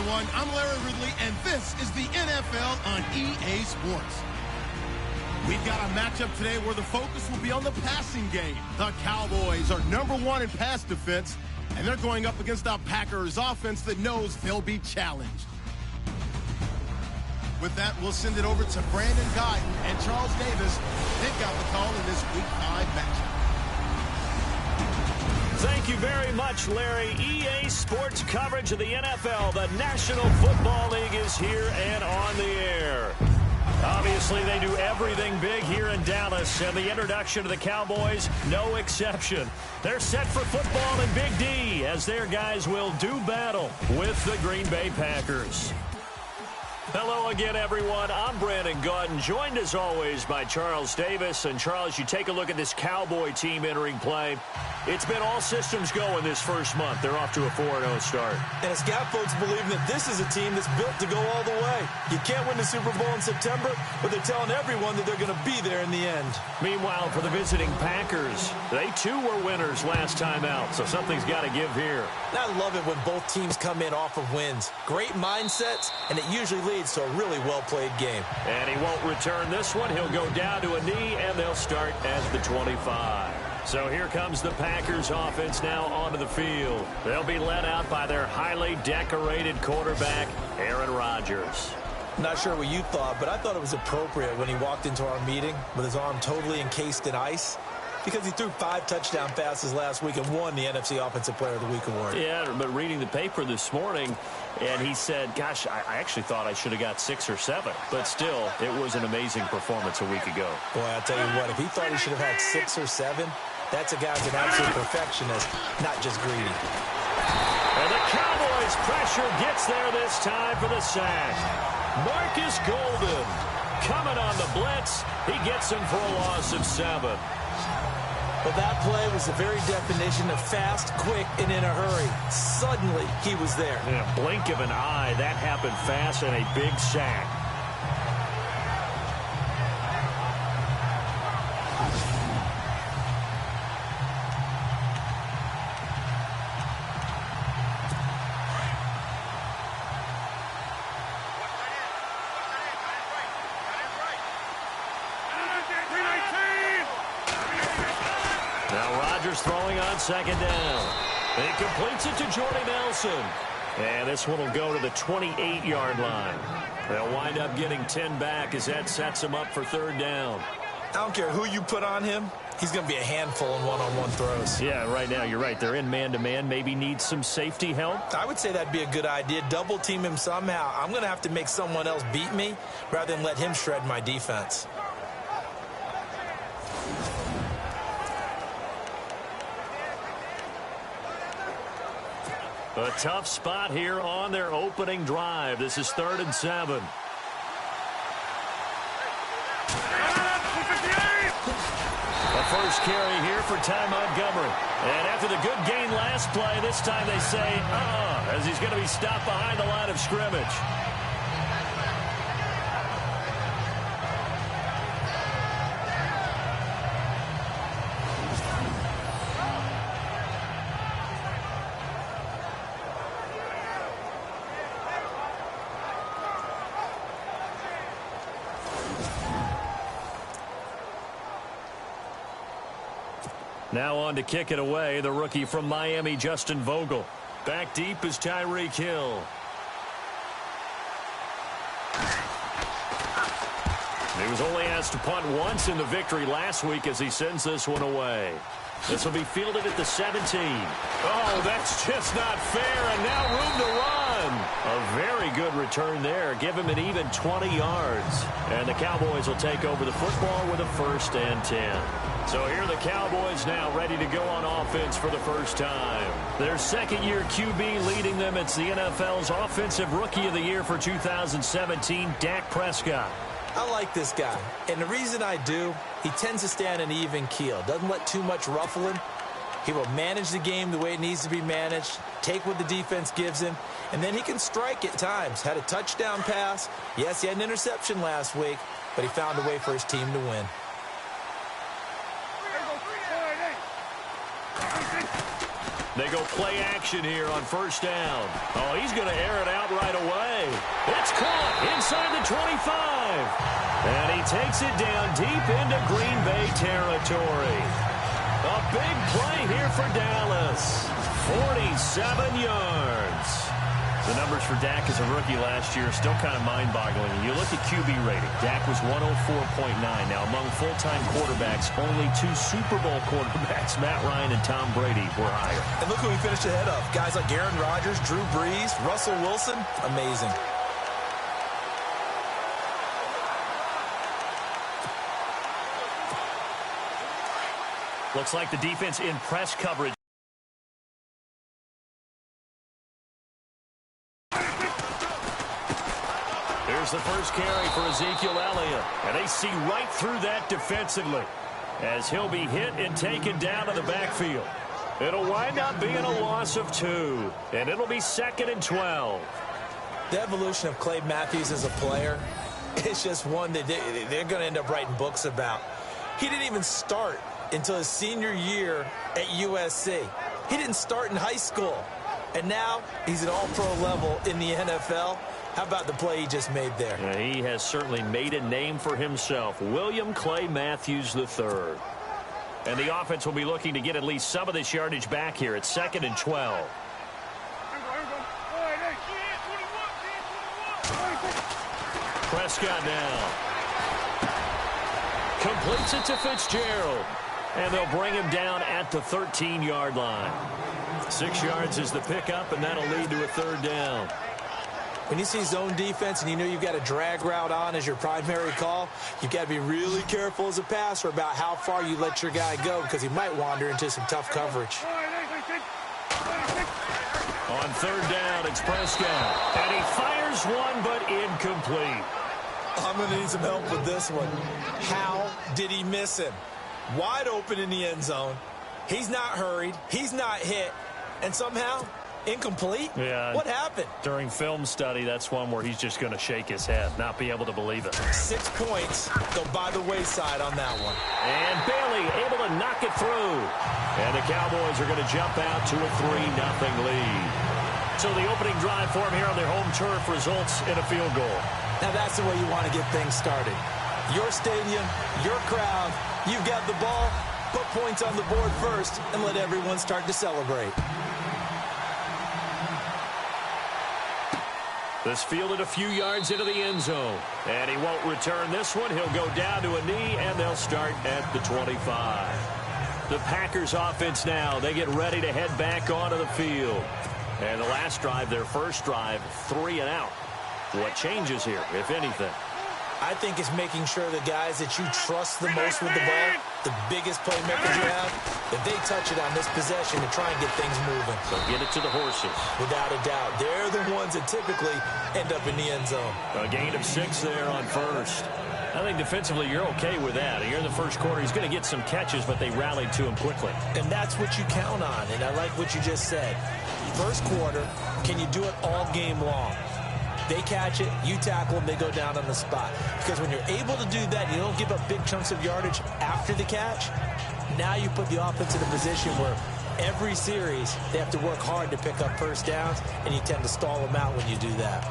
everyone. I'm Larry Ridley, and this is the NFL on EA Sports. We've got a matchup today where the focus will be on the passing game. The Cowboys are #1 in pass defense, and they're going up against a Packers offense that knows they'll be challenged. With that, we'll send it over to Brandon Guyton and Charles Davis. They've got the call in this Week 5 matchup. Thank you very much, Larry. EA Sports coverage of the NFL. The National Football League is here and on the air. Obviously, they do everything big here in Dallas, and the introduction to the Cowboys, no exception. They're set for football in Big D, as their guys will do battle with the Green Bay Packers. Hello again, everyone. I'm Brandon Guyton, joined as always by Charles Davis. And Charles, you take a look at this Cowboy team entering play. It's been all systems go in this first month. They're off to a 4-0 start. And it's got folks believing that this is a team that's built to go all the way. You can't win the Super Bowl in September, but they're telling everyone that they're going to be there in the end. Meanwhile, for the visiting Packers, they too were winners last time out, so something's got to give here. I love it when both teams come in off of wins. Great mindsets, and it usually leads to a really well-played game. And he won't return this one. He'll go down to a knee, and they'll start as the 25. So here comes the Packers offense now onto the field. They'll be led out by their highly decorated quarterback, Aaron Rodgers. Not sure what you thought, but I thought it was appropriate when he walked into our meeting with his arm totally encased in ice, because he threw 5 touchdown passes last week and won the NFC Offensive Player of the Week award. Yeah, but reading the paper this morning, and he said, gosh, I actually thought I should have got 6 or 7. But still, it was an amazing performance a week ago. Boy, I'll tell you what, if he thought he should have had 6 or 7, that's a guy who's an absolute perfectionist, not just greedy. And the Cowboys' pressure gets there this time for the sack. Marcus Golden coming on the blitz. He gets him for a loss of 7. But that play was the very definition of fast, quick, and in a hurry. Suddenly, he was there. In a blink of an eye, that happened fast, and a big sack. Throwing on second down. He completes it to Jordy Nelson. And this one will go to the 28-yard line. They'll wind up getting 10 back as that sets him up for third down. I don't care who you put on him. He's going to be a handful in one-on-one throws. Yeah, right now you're right. They're in man-to-man. Maybe need some safety help. I would say that'd be a good idea. Double team him somehow. I'm going to have to make someone else beat me rather than let him shred my defense. A tough spot here on their opening drive. This is 3rd and 7. A first carry here for Ty Montgomery. And after the good gain last play, this time they say, as he's going to be stopped behind the line of scrimmage. Now on to kick it away, the rookie from Miami, Justin Vogel. Back deep is Tyreek Hill. He was only asked to punt once in the victory last week as he sends this one away. This will be fielded at the 17. Oh, that's just not fair, and now room to run. A very good return there. Give him an even 20 yards. And the Cowboys will take over the football with a 1st and 10. So here are the Cowboys now ready to go on offense for the first time. Their second-year QB leading them. It's the NFL's Offensive Rookie of the Year for 2017, Dak Prescott. I like this guy, and the reason I do, he tends to stand an even keel, doesn't let too much ruffle him. He will manage the game the way it needs to be managed, take what the defense gives him, and then he can strike at times. Had a touchdown pass. Yes, he had an interception last week, but he found a way for his team to win. They go play action here on first down. Oh, he's going to air it out right away. It's caught inside the 25. And he takes it down deep into Green Bay territory. A big play here for Dallas. 47 yards. The numbers for Dak as a rookie last year are still kind of mind-boggling. You look at QB rating. Dak was 104.9. Now, among full-time quarterbacks, only 2 Super Bowl quarterbacks, Matt Ryan and Tom Brady, were higher. And look who he finished ahead of. Guys like Aaron Rodgers, Drew Brees, Russell Wilson. Amazing. Looks like the defense in press coverage. Here's the first carry for Ezekiel Elliott. And they see right through that defensively as he'll be hit and taken down to the backfield. It'll wind up being a loss of 2. And it'll be 2nd and 12. The evolution of Clay Matthews as a player is just one that they're going to end up writing books about. He didn't even start until his senior year at USC. He didn't start in high school. And now he's at all-pro level in the NFL. How about the play he just made there? Yeah, he has certainly made a name for himself. William Clay Matthews III. And the offense will be looking to get at least some of this yardage back here at 2nd and 12. Prescott now. Completes it to Fitzgerald. And they'll bring him down at the 13-yard line. 6 yards is the pickup, and that'll lead to a 3rd down. When you see zone defense and you know you've got a drag route on as your primary call, you've got to be really careful as a passer about how far you let your guy go because he might wander into some tough coverage. On 3rd down, it's Prescott. And he fires one, but incomplete. I'm going to need some help with this one. How did he miss him? Wide open in the end zone. He's not hurried. He's not hit. And somehow, incomplete? Yeah. What happened? During film study, that's one where he's just going to shake his head, not be able to believe it. 6 points go by the wayside on that one. And Bailey able to knock it through. And the Cowboys are going to jump out to a 3-0 lead. So the opening drive for him here on their home turf results in a field goal. Now that's the way you want to get things started. Your stadium, your crowd, you've got the ball, put points on the board first, and let everyone start to celebrate. This fielded a few yards into the end zone. And he won't return this one. He'll go down to a knee, and they'll start at the 25. The Packers offense now. They get ready to head back onto the field. And the last drive, their first drive, 3 and out. What changes here, if anything? I think it's making sure the guys that you trust the most with the ball, the biggest playmakers you have, that they touch it on this possession to try and get things moving. So get it to the horses. Without a doubt. They're the ones that typically end up in the end zone. A gain of 6 there on first. I think defensively you're okay with that. You're in the first quarter. He's going to get some catches, but they rallied to him quickly. And that's what you count on, and I like what you just said. First quarter, can you do it all game long? They catch it, you tackle them, they go down on the spot. Because when you're able to do that, you don't give up big chunks of yardage after the catch. Now you put the offense in a position where every series they have to work hard to pick up first downs, and you tend to stall them out when you do that.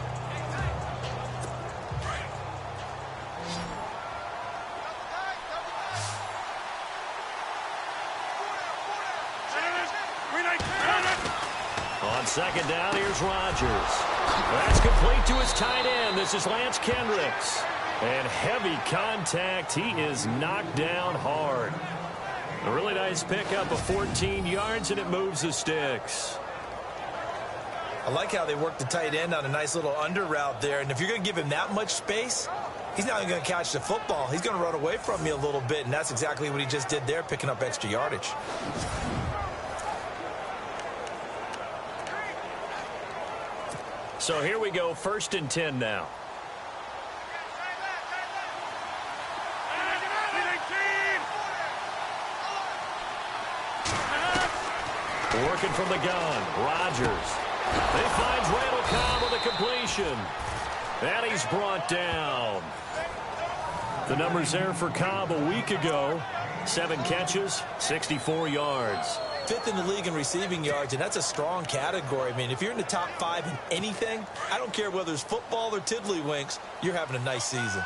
On second down, here's Rodgers. That's complete to his tight end. This is Lance Kendricks. And heavy contact. He is knocked down hard. A really nice pickup of 14 yards, and it moves the sticks. I like how they work the tight end on a nice little under route there. And if you're going to give him that much space, he's not going to catch the football. He's going to run away from you a little bit, and that's exactly what he just did there, picking up extra yardage. So here we go, 1st and 10 now. Working from the gun, Rodgers. He finds Randall Cobb with a completion. And he's brought down. The numbers there for Cobb a week ago. 7 catches, 64 yards. 5th in the league in receiving yards, and that's a strong category. I mean, if you're in the top 5 in anything, I don't care whether it's football or tiddlywinks, you're having a nice season.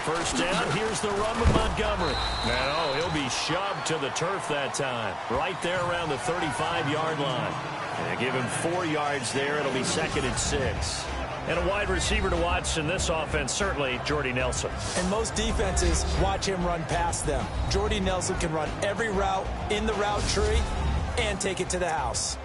First down, here's the run with Montgomery. No, he'll be shoved to the turf that time. Right there around the 35-yard line. And give him 4 yards there. It'll be 2nd and 6. And a wide receiver to watch in this offense, certainly Jordy Nelson. And most defenses watch him run past them. Jordy Nelson can run every route in the route tree and take it to the house.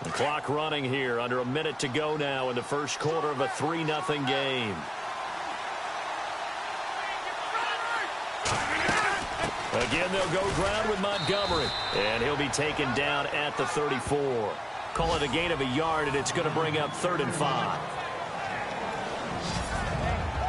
The clock running here, under a minute to go now in the first quarter of a 3-0 game. Again, they'll go ground with Montgomery, and he'll be taken down at the 34. Call it a gain of a yard, and it's going to bring up 3rd and 5.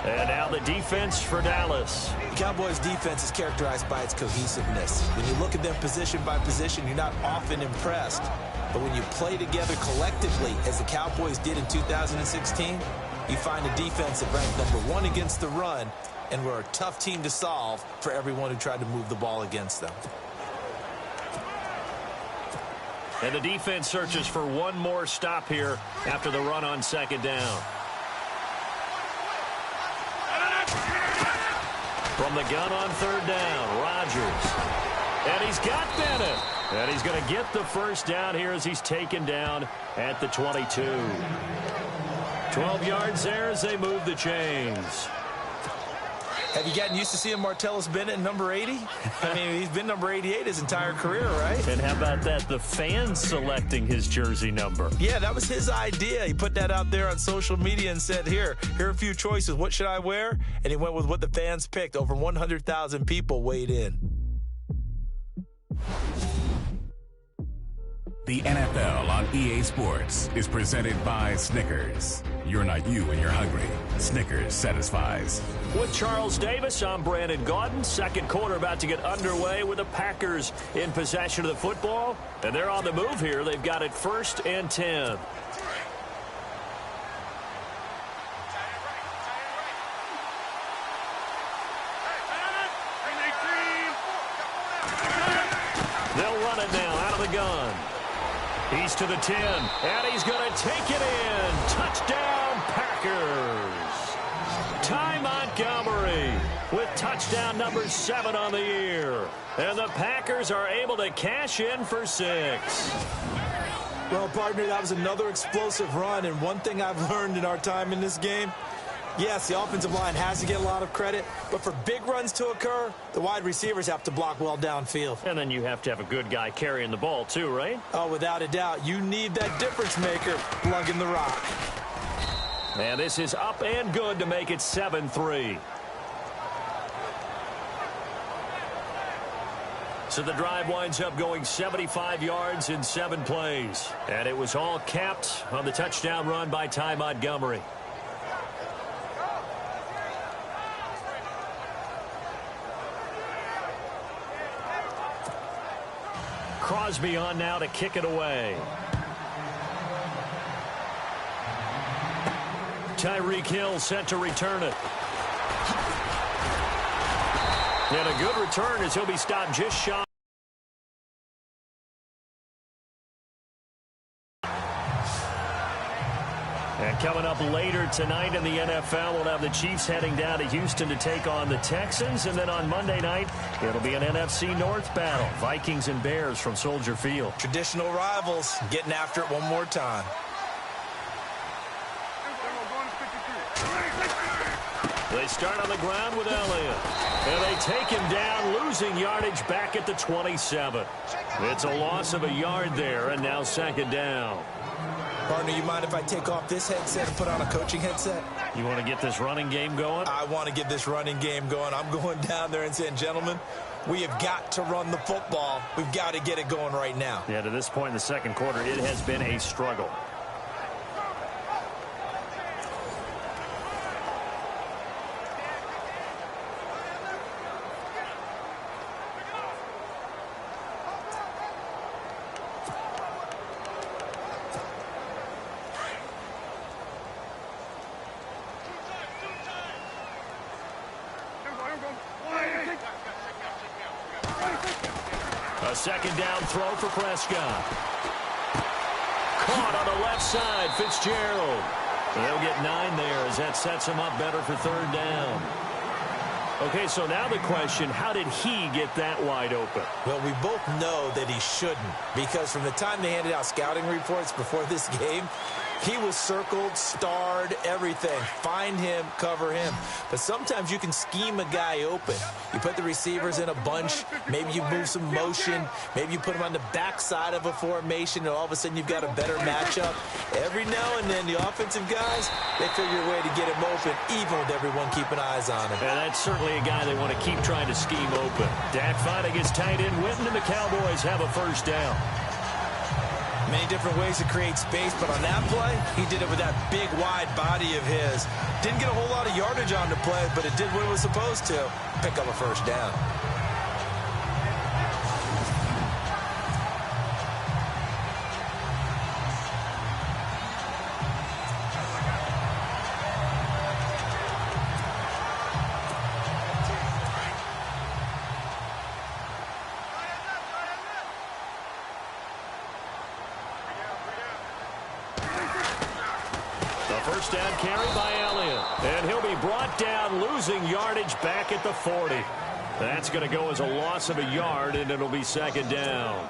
And now the defense for Dallas. The Cowboys' defense is characterized by its cohesiveness. When you look at them position by position, you're not often impressed. But when you play together collectively, as the Cowboys did in 2016, you find a defense that ranked #1 against the run, and were a tough team to solve for everyone who tried to move the ball against them. And the defense searches for one more stop here after the run on 2nd down. From the gun on 3rd down, Rodgers. And he's got Bennett. And he's going to get the first down here as he's taken down at the 22. 12 yards there as they move the chains. Have you gotten used to seeing Martellus Bennett in number 80? I mean, he's been number 88 his entire career, right? And how about that, the fans selecting his jersey number? Yeah, that was his idea. He put that out there on social media and said, here are a few choices. What should I wear? And he went with what the fans picked. Over 100,000 people weighed in. The NFL on EA Sports is presented by Snickers. You're not you and you're hungry. Snickers satisfies. With Charles Davis, I'm Brandon Gaudin. Second quarter about to get underway with the Packers in possession of the football. And they're on the move here. They've got it 1st and 10. They'll run it now out of the gun. He's to the 10, and he's going to take it in. Touchdown, Packers. Ty Montgomery with touchdown number 7 on the year. And the Packers are able to cash in for 6. Well, partner, that was another explosive run, and one thing I've learned in our time in this game, yes, the offensive line has to get a lot of credit, but for big runs to occur, the wide receivers have to block well downfield. And then you have to have a good guy carrying the ball too, right? Oh, without a doubt. You need that difference maker lugging the rock. And this is up and good to make it 7-3. So the drive winds up going 75 yards in 7 plays. And it was all capped on the touchdown run by Ty Montgomery. Crosby on now to kick it away. Tyreek Hill set to return it. And a good return as he'll be stopped just shy. And coming up later tonight in the NFL, we'll have the Chiefs heading down to Houston to take on the Texans. And then on Monday night, it'll be an NFC North battle. Vikings and Bears from Soldier Field. Traditional rivals getting after it one more time. They start on the ground with Elliott. And they take him down, losing yardage back at the 27. It's a loss of a yard there, and now 2nd down. Partner, you mind if I take off this headset and put on a coaching headset? You want to get this running game going? I want to get this running game going. I'm going down there and saying, gentlemen, we have got to run the football. We've got to get it going right now. Yeah, to this point in the second quarter, it has been a struggle. second down throw for Prescott. Caught on the left side, Fitzgerald. They'll get 9 there as that sets him up better for third down. Okay, so now the question, how did he get that wide open? Well, we both know that he shouldn't, because from the time they handed out scouting reports before this game, he was circled, starred, everything. Find him, cover him. But sometimes you can scheme a guy open. You put the receivers in a bunch. Maybe you move some motion. Maybe you put him on the backside of a formation, and all of a sudden you've got a better matchup. Every now and then, the offensive guys, they figure a way to get him open, even with everyone keeping eyes on him. And that's certainly a guy they want to keep trying to scheme open. Dak finding his tight end, Witten, and the Cowboys have a first down. Many different ways to create space, but on that play, he did it with that big, wide body of his. Didn't get a whole lot of yardage on the play, but it did what it was supposed to. Pick up a first down. First down carry by Elliott. And he'll be brought down, losing yardage back at the 40. That's going to go as a loss of a yard, and it'll be second down.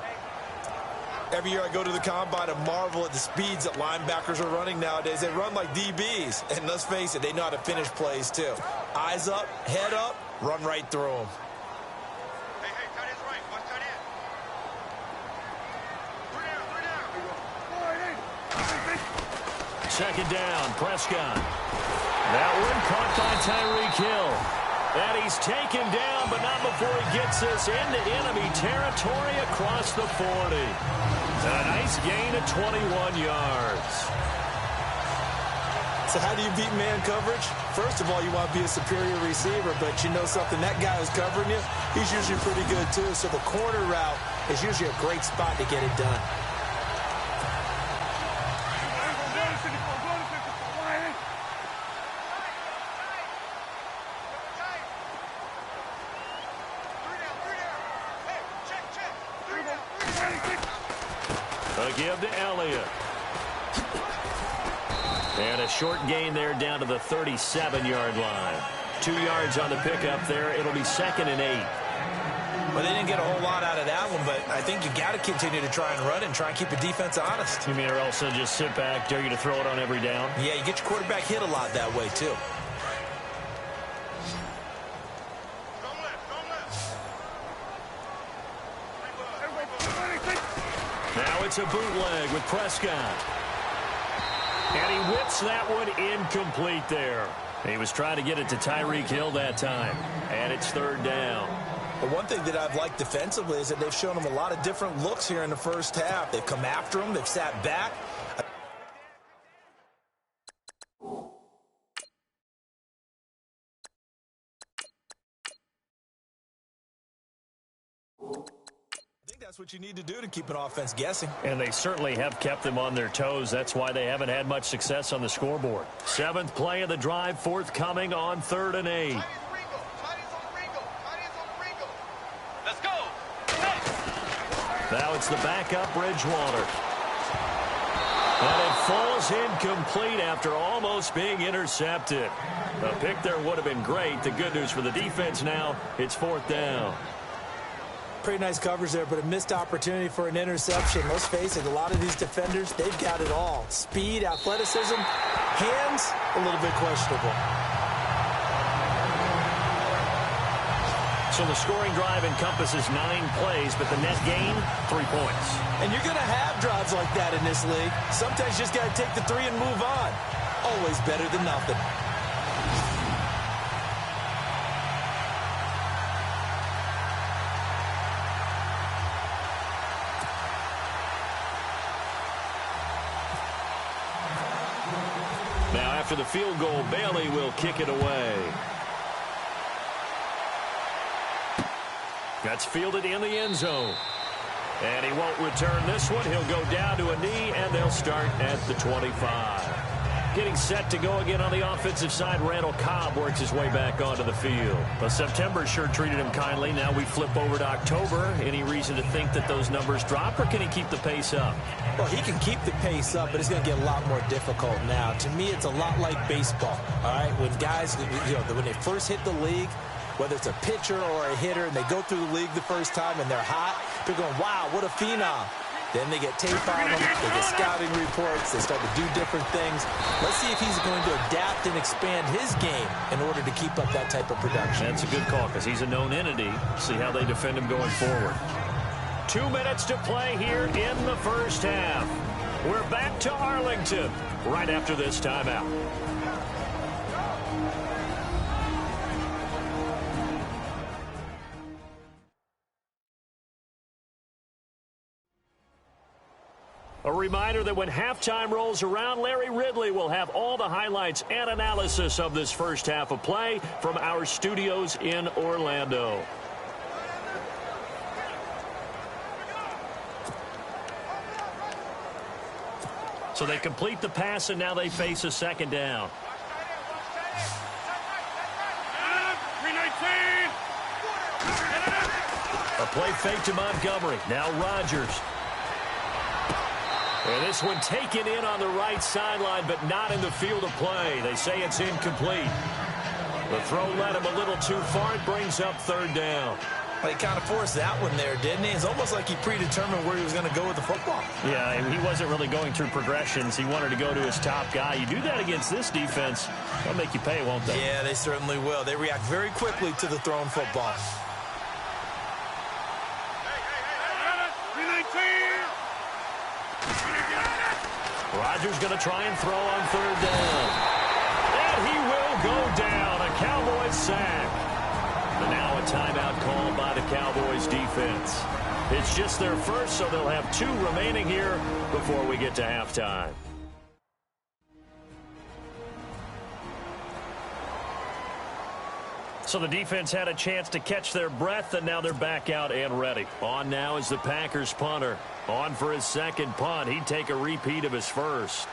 Every year I go to the combine and marvel at the speeds that linebackers are running nowadays. They run like DBs. And let's face it, they know how to finish plays too. Eyes up, head up, run right through them. Second down, Prescott. That one caught by Tyreek Hill. And he's taken down, but not before he gets us into enemy territory across the 40. And a nice gain of 21 yards. So how do you beat man coverage? First of all, you want to be a superior receiver, but you know something, that guy who's covering you, he's usually pretty good too. So the corner route is usually a great spot to get it done. Give to Elliott. And a short gain there down to the 37-yard line. 2 yards on the pickup there. It'll be second and 8. Well, they didn't get a whole lot out of that one, but I think you got to continue to try and run and try and keep the defense honest. You mean or else they'll just sit back, dare you to throw it on every down? Yeah, you get your quarterback hit a lot that way, too. Now it's a bootleg with Prescott. And he whips that one incomplete there. He was trying to get it to Tyreek Hill that time. And it's third down. But one thing that I've liked defensively is that they've shown him a lot of different looks here in the first half. They've come after him. They've sat back. That's what you need to do to keep an offense guessing. And they certainly have kept them on their toes. That's why they haven't had much success on the scoreboard. 7th play of the drive, forthcoming on 3rd and 8. Let's go. Now it's the backup Bridgewater. And it falls incomplete after almost being intercepted. A pick there would have been great. The good news for the defense now, it's 4th down. Pretty nice coverage there, but a missed opportunity for an interception. Let's face it, a lot of these defenders, they've got it all. Speed, athleticism, hands, a little bit questionable. So the scoring drive encompasses 9 plays, but the net gain, 3 points. And you're going to have drives like that in this league. Sometimes you just got to take the 3 and move on. Always better than nothing. Now after the field goal, Bailey will kick it away. That's fielded in the end zone. And he won't return this one. He'll go down to a knee, and they'll start at the 25. Getting set to go again on the offensive side, Randall Cobb works his way back onto the field. But September sure treated him kindly. Now we flip over to October. Any reason to think that those numbers drop, or can he keep the pace up? Well, he can keep the pace up, but it's going to get a lot more difficult now. To me, it's a lot like baseball, all right? When guys, when they first hit the league, whether it's a pitcher or a hitter, and they go through the league the first time and they're hot, they're going, wow, what a phenom. Then they get tape on them, they get scouting reports, they start to do different things. Let's see if he's going to adapt and expand his game in order to keep up that type of production. That's a good call because he's a known entity. See how they defend him going forward. 2 minutes to play here in the first half. We're back to Arlington right after this timeout. A reminder that when halftime rolls around, Larry Ridley will have all the highlights and analysis of this first half of play from our studios in Orlando. So they complete the pass, and now they face a second down. A play fake to Montgomery. Now Rodgers. And this one taken in on the right sideline, but not in the field of play. They say it's incomplete. The throw led him a little too far. It brings up third down. Well, he kind of forced that one there, didn't he? It's almost like he predetermined where he was going to go with the football. Yeah, he wasn't really going through progressions. He wanted to go to his top guy. You do that against this defense, they'll make you pay, won't they? Yeah, they certainly will. They react very quickly to the thrown football. Rodgers going to try and throw on third down. And he will go down. A Cowboys sack. And now a timeout called by the Cowboys defense. It's just their first, so they'll have 2 remaining here before we get to halftime. So the defense had a chance to catch their breath, and now they're back out and ready. On now is the Packers punter. On for his second punt. He'd take a repeat of his first.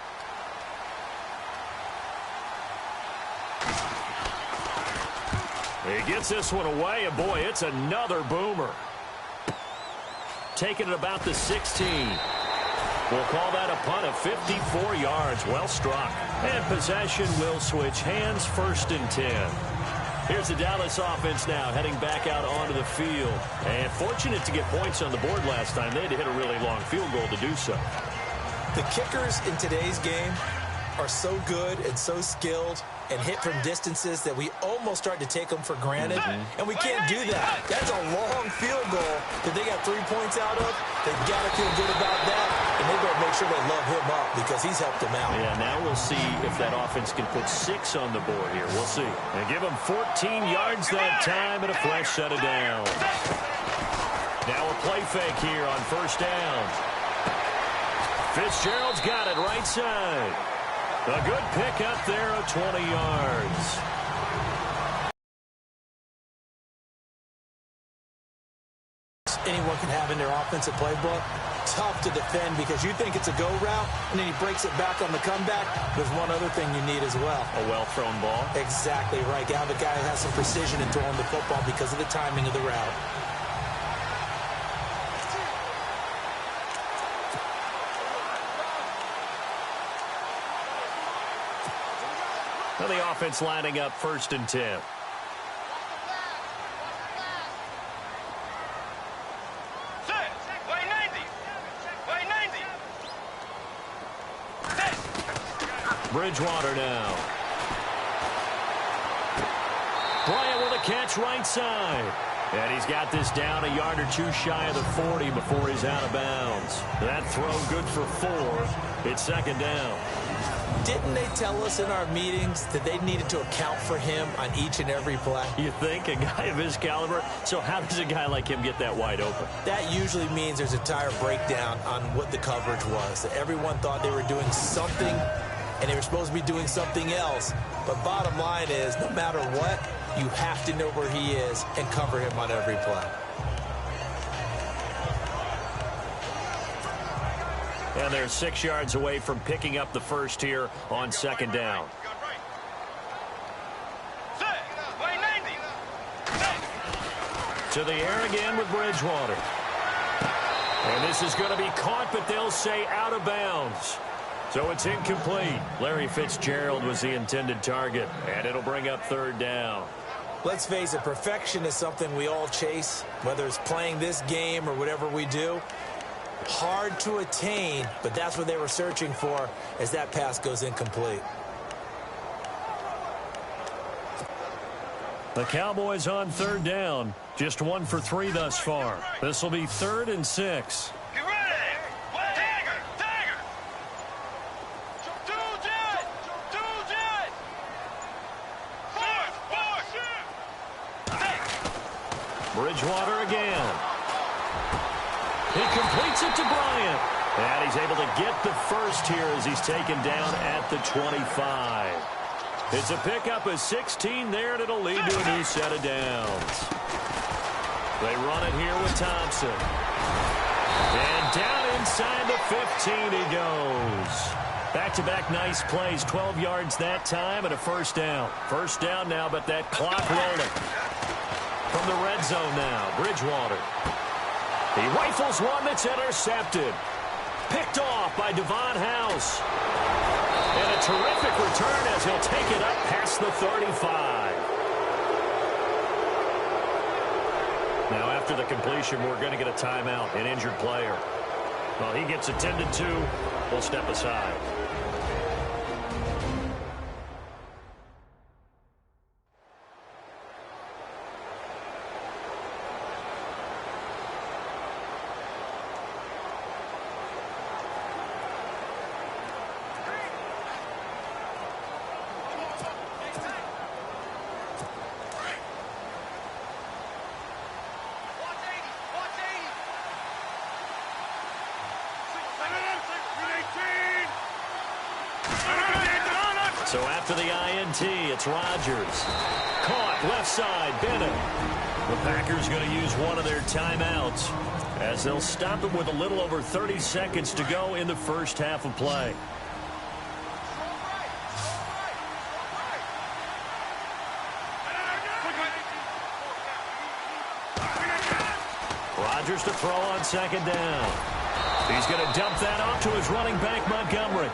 He gets this one away, and boy, it's another boomer. Taking it about the 16. We'll call that a punt of 54 yards. Well struck. And possession will switch hands, 1st and 10. Here's the Dallas offense now heading back out onto the field. And fortunate to get points on the board last time. They had to hit a really long field goal to do so. The kickers in today's game are so good and so skilled and hit from distances that we almost start to take them for granted. And we can't do that. That's a long field goal that they got 3 points out of. They've got to feel good about that. And they better make sure they love him up because he's helped them out. Yeah, now we'll see if that offense can put 6 on the board here. We'll see. And give him 14 yards that time and a fresh set of downs. Now a play fake here on first down. Fitzgerald's got it right side. A good pick up there of 20 yards. Anyone can have in their offensive playbook. Tough to defend because you think it's a go route, and then he breaks it back on the comeback. There's one other thing you need as well. A well-thrown ball. Exactly right. You have a guy who has some precision in throwing the football because of the timing of the route. Now the offense lining up 1st and 10. Bridgewater now. Bryant with a catch right side. And he's got this down a yard or 2 shy of the 40 before he's out of bounds. That throw good for 4. It's 2nd down. Didn't they tell us in our meetings that they needed to account for him on each and every play? You think? A guy of his caliber? So how does a guy like him get that wide open? That usually means there's a entire breakdown on what the coverage was. That everyone thought they were doing something, and they were supposed to be doing something else. But bottom line is, no matter what, you have to know where he is and cover him on every play. And they're 6 yards away from picking up the first here on second down. To the air again with Bridgewater. And this is going to be caught, but they'll say out of bounds. So it's incomplete. Larry Fitzgerald was the intended target, and it'll bring up third down. Let's face it, perfection is something we all chase, whether it's playing this game or whatever we do. Hard to attain, but that's what they were searching for as that pass goes incomplete. The Cowboys on third down. Just 1 for 3 thus far. This will be 3rd and 6. Get ready! Dagger! Dagger! Do jet! Force! Bridgewater again. He completes it to Bryant. And he's able to get the first here as he's taken down at the 25. It's a pickup of 16 there, and it'll lead to a new set of downs. They run it here with Thompson. And down inside the 15 he goes. Back-to-back nice plays, 12 yards that time and a first down. First down now, but that clock rolling. From the red zone now, Bridgewater. He rifles one that's intercepted. Picked off by Devon House. And a terrific return as he'll take it up past the 35. Now, after the completion, we're going to get a timeout, an injured player. Well, he gets attended to. We'll step aside. So after the INT, it's Rodgers. Caught left side, Bennett. The Packers going to use one of their timeouts as they'll stop it with a little over 30 seconds to go in the first half of play. Rodgers to throw on second down. He's going to dump that off to his running back, Montgomery.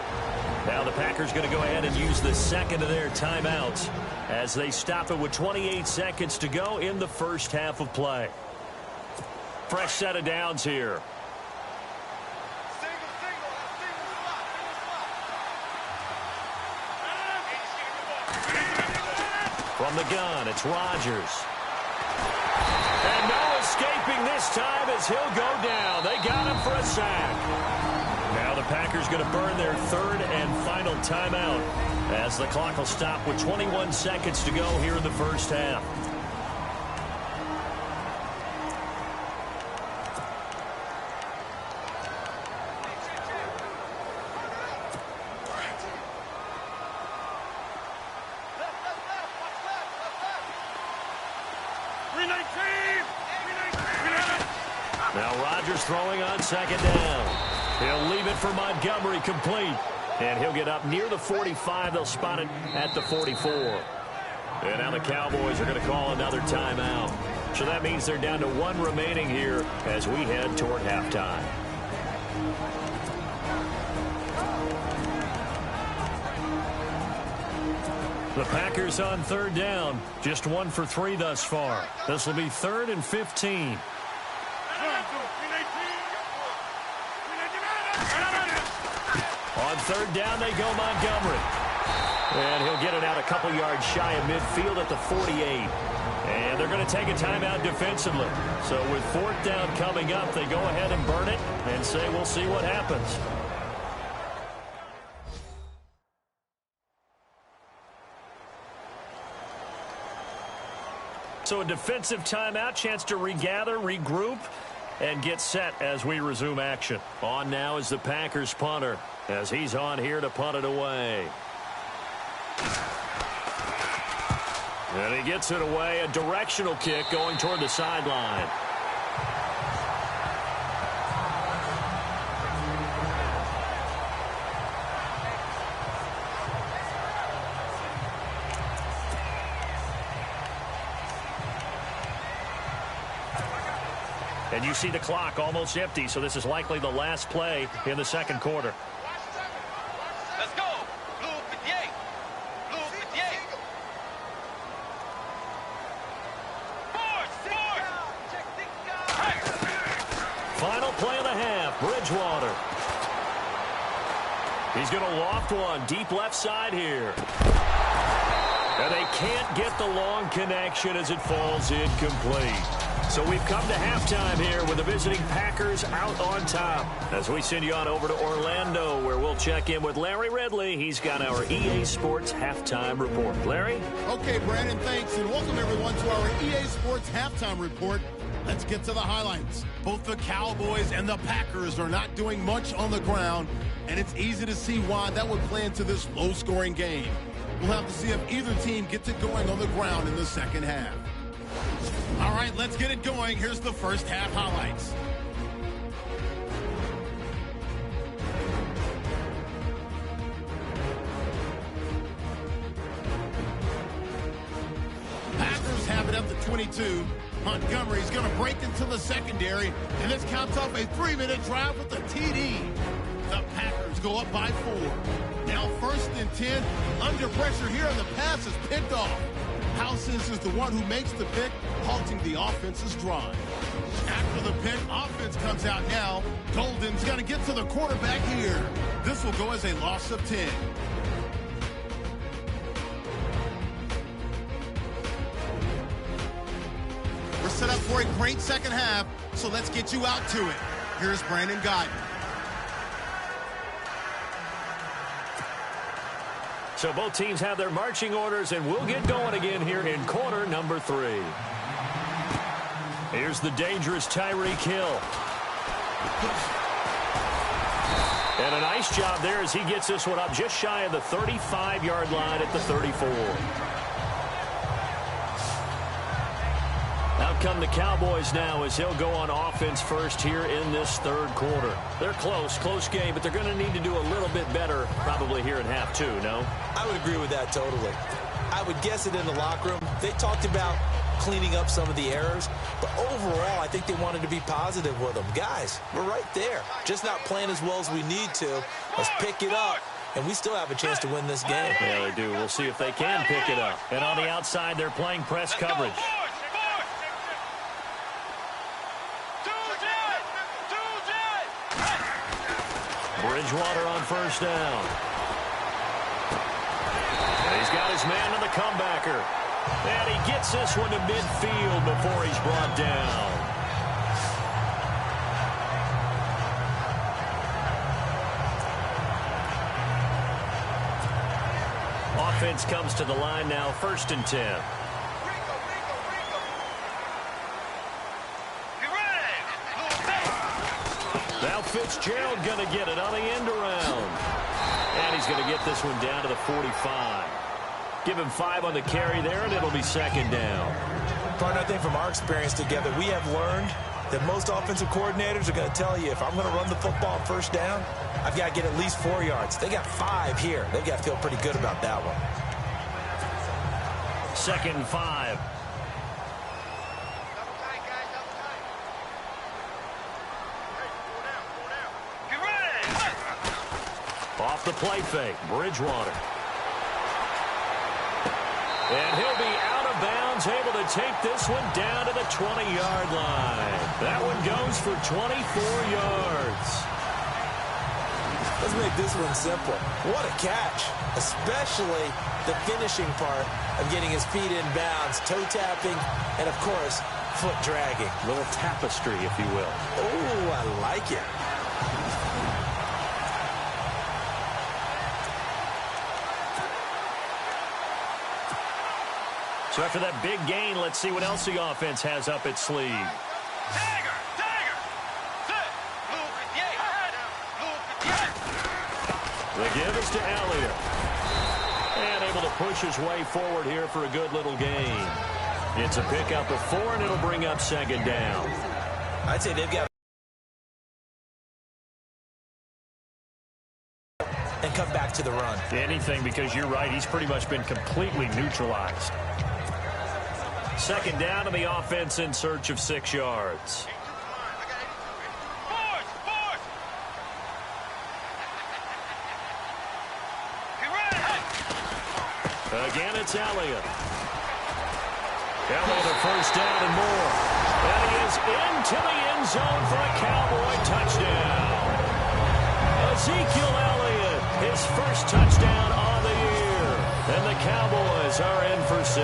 Now the Packers going to go ahead and use the second of their timeouts as they stop it with 28 seconds to go in the first half of play. Fresh set of downs here. From the gun, it's Rodgers. And no escaping this time as he'll go down. They got him for a sack. Now the Packers going to burn their third and final timeout as the clock will stop with 21 seconds to go here in the first half. Now Rodgers throwing on second down. He'll leave it for Montgomery complete. And he'll get up near the 45. They'll spot it at the 44. And now the Cowboys are going to call another timeout. So that means they're down to 1 remaining here as we head toward halftime. The Packers on third down. Just 1 for 3 thus far. This will be 3rd and 15. On third down, they go Montgomery. And he'll get it out a couple yards shy of midfield at the 48. And they're going to take a timeout defensively. So with 4th down coming up, they go ahead and burn it and say, we'll see what happens. So a defensive timeout, chance to regather, regroup, and get set as we resume action. On now is the Packers punter as he's on here to punt it away. And he gets it away, a directional kick going toward the sideline. And you see the clock almost empty, so this is likely the last play in the second quarter. Let's go. Blue 58. Blue 58. Final play of the half, Bridgewater. He's going to loft one deep left side here. And they can't get the long connection as it falls incomplete. So we've come to halftime here with the visiting Packers out on top. As we send you on over to Orlando, where we'll check in with Larry Ridley. He's got our EA Sports halftime report. Larry? Okay, Brandon, thanks, and welcome everyone to our EA Sports halftime report. Let's get to the highlights. Both the Cowboys and the Packers are not doing much on the ground, and it's easy to see why that would play into this low-scoring game. We'll have to see if either team gets it going on the ground in the second half. All right, let's get it going. Here's the first half highlights. Packers have it at the 22. Montgomery's going to break into the secondary, and this counts off a 3-minute drive with the TD. The Packers go up by 4. Now 1st and 10, under pressure here, and the pass is picked off. Houses is the one who makes the pick, halting the offense's drive. After the pick, offense comes out now. Golden's got to get to the quarterback here. This will go as a loss of 10. We're set up for a great second half, so let's get you out to it. Here's Brandon Guyton. So both teams have their marching orders, and we'll get going again here in quarter number 3. Here's the dangerous Tyreek Hill. And a nice job there as he gets this one up just shy of the 35-yard line at the 34. Out come the Cowboys now as he'll go on offense first here in this third quarter. They're close game, but they're going to need to do a little bit better probably here in half 2, no? I would agree with that totally. I would guess it in the locker room. They talked about cleaning up some of the errors, but overall, I think they wanted to be positive with them. Guys, we're right there. Just not playing as well as we need to. Let's pick it up, and we still have a chance to win this game. Yeah, they do. We'll see if they can pick it up. And on the outside, they're playing press coverage. Bridgewater on first down. And he's got his man to the comebacker. And he gets this one to midfield before he's brought down. Offense comes to the line now, 1st and 10. Now Fitzgerald going to get it on the end around. And he's going to get this one down to the 45. Give him 5 on the carry there, and it'll be 2nd down. Partner, I think from our experience together, we have learned that most offensive coordinators are going to tell you, if I'm going to run the football on first down, I've got to get at least 4 yards. They got 5 here. They've got to feel pretty good about that one. 2nd and 5. Off the play fake, Bridgewater. And he'll be out of bounds, able to take this one down to the 20-yard line. That one goes for 24 yards. Let's make this one simple. What a catch, especially the finishing part of getting his feet in bounds, toe tapping, and, of course, foot dragging. A little tapestry, if you will. Oh, I like it. So after that big gain, let's see what else the offense has up its sleeve. Tiger! The give is to Elliott. And able to push his way forward here for a good little gain. It's a pickup of 4, and it'll bring up 2nd down. I'd say they've got and come back to the run. Anything, because you're right, he's pretty much been completely neutralized. 2nd down, and the offense in search of 6 yards. Again, it's Elliott. Elliott a first down and more. And he is into the end zone for a Cowboy touchdown. Ezekiel Elliott, his first touchdown on the year. And the Cowboys are in for 6.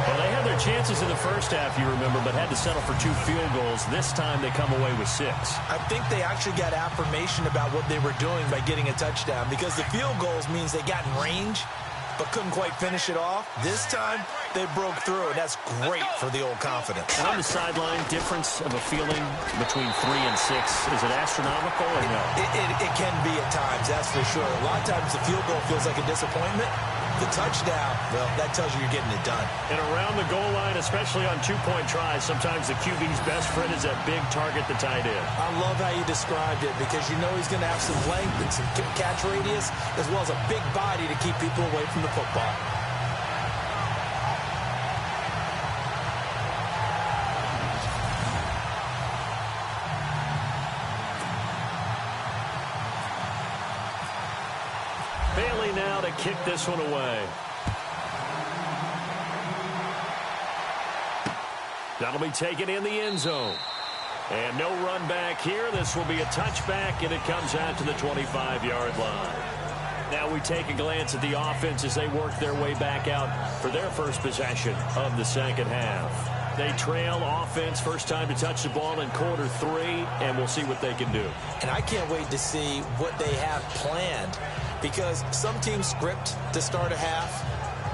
Well, they had their chances in the first half, you remember, but had to settle for 2 field goals. This time they come away with 6. I think they actually got affirmation about what they were doing by getting a touchdown, because the field goals means they got in range but couldn't quite finish it off. This time, they broke through, and that's great for the old confidence. And on the sideline, difference of a feeling between 3 and 6, is it astronomical or no? It can be at times, that's for sure. A lot of times the field goal feels like a disappointment. The touchdown, well, that tells you you're getting it done. And around the goal line, especially on 2-point tries, sometimes the QB's best friend is that big target, the tight end. I love how you described it, because you know he's going to have some length and some catch radius, as well as a big body to keep people away from the football. Bailey now to kick this one away. That'll be taken in the end zone. And no run back here. This will be a touchback, and it comes out to the 25-yard line. Now we take a glance at the offense as they work their way back out for their first possession of the second half. They trail offense, first time to touch the ball in quarter 3, and we'll see what they can do. And I can't wait to see what they have planned, because some teams script to start a half.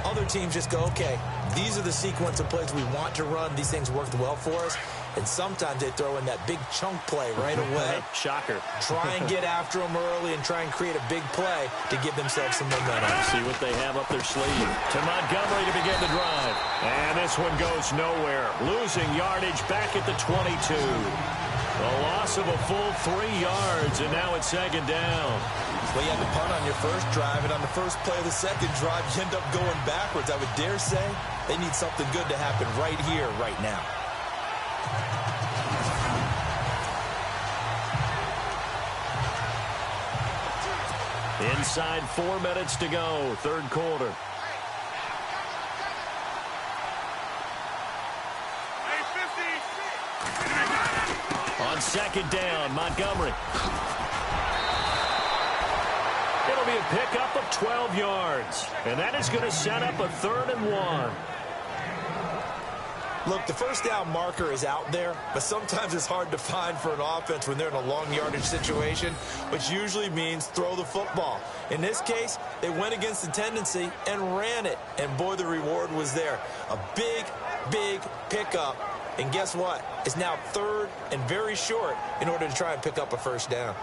Other teams just go, okay, these are the sequence of plays we want to run. These things worked well for us. And sometimes they throw in that big chunk play right away. Shocker. Try and get after them early and try and create a big play to give themselves some momentum. See what they have up their sleeve. To Montgomery to begin the drive. And this one goes nowhere. Losing yardage back at the 22. A loss of a full 3 yards, and now it's second down. Well, you had to punt on your first drive, and on the first play of the second drive, you end up going backwards. I would dare say they need something good to happen right here, right now. Inside 4 minutes to go, third quarter. On second down, Montgomery. It'll be a pickup of 12 yards. And that is going to set up a 3rd and 1. Look, the first down marker is out there, but sometimes it's hard to find for an offense when they're in a long yardage situation, which usually means throw the football. In this case, they went against the tendency and ran it, and boy, the reward was there. A big, big pickup, and guess what? It's now 3rd and very short in order to try and pick up a first down.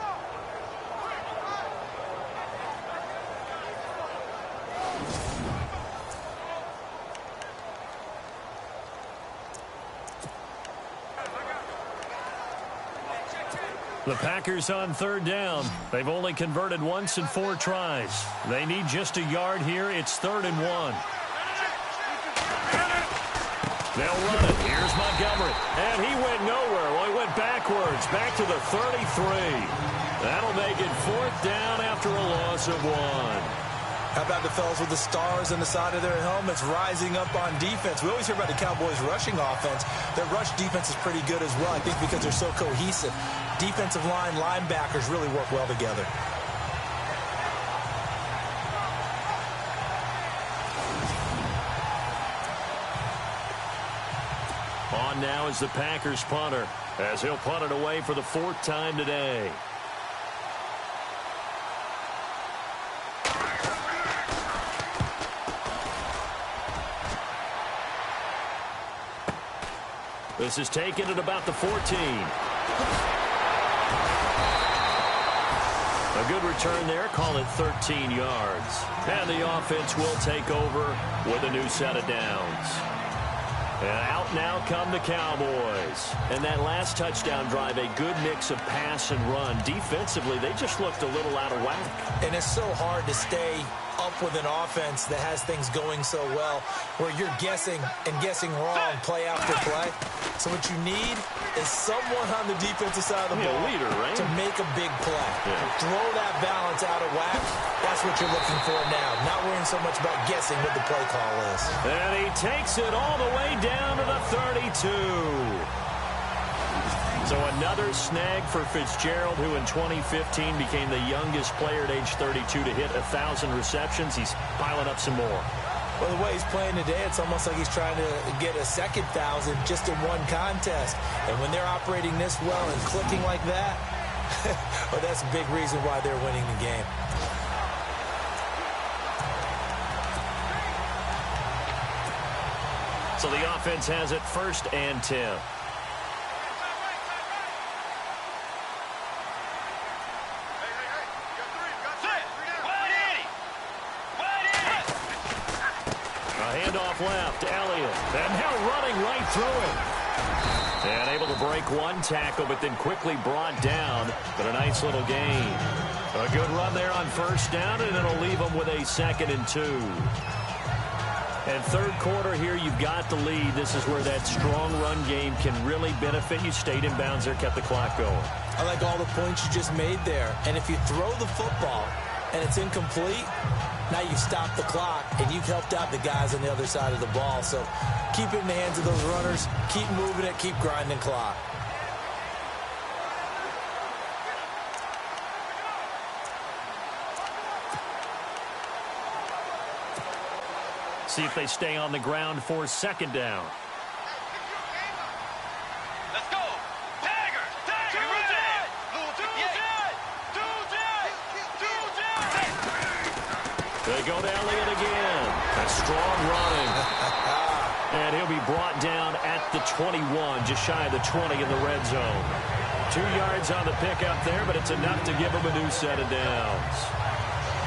The Packers on 3rd down. They've only converted once in 4 tries. They need just a yard here. It's 3rd and 1. They'll run it. Here's Montgomery. And he went nowhere. Well, he went backwards. Back to the 33. That'll make it 4th down after a loss of 1. How about the fellas with the stars on the side of their helmets rising up on defense? We always hear about the Cowboys' rushing offense. Their rush defense is pretty good as well, I think, because they're so cohesive. Defensive line, linebackers really work well together. On now is the Packers punter, as he'll punt it away for the 4th time today. This is taken at about the 14. A good return there. Call it 13 yards. And the offense will take over with a new set of downs. And out now come the Cowboys. And that last touchdown drive, a good mix of pass and run. Defensively, they just looked a little out of whack. And it's so hard to stay up with an offense that has things going so well, where you're guessing and guessing wrong play after play. So what you need is someone on the defensive side of the ball leader, right? to make a big play. Yeah. Throw that balance out of whack. That's what you're looking for now. Not worrying so much about guessing what the play call is. And he takes it all the way down to the 32. So another snag for Fitzgerald, who in 2015 became the youngest player at age 32 to hit 1,000 receptions. He's piling up some more. Well, the way he's playing today, it's almost like he's trying to get a second 1,000 just in one contest. And when they're operating this well and clicking like that, well, that's a big reason why they're winning the game. So the offense has it 1st and 10. Left, Elliott, and now running right through it. And able to break one tackle, but then quickly brought down. But a nice little gain. A good run there on 1st down, and it'll leave them with a 2nd and 2. And 3rd quarter here, you've got the lead. This is where that strong run game can really benefit you. Stayed in bounds there, kept the clock going. I like all the points you just made there. And if you throw the football and it's incomplete, now you've stopped the clock, and you've helped out the guys on the other side of the ball. So keep it in the hands of those runners. Keep moving it. Keep grinding clock. See if they stay on the ground for 2nd down. Let's go. Tiger. They go to Elliott again. That's strong running. And he'll be brought down at the 21, just shy of the 20 in the red zone. 2 yards on the pickup there, but it's enough to give him a new set of downs.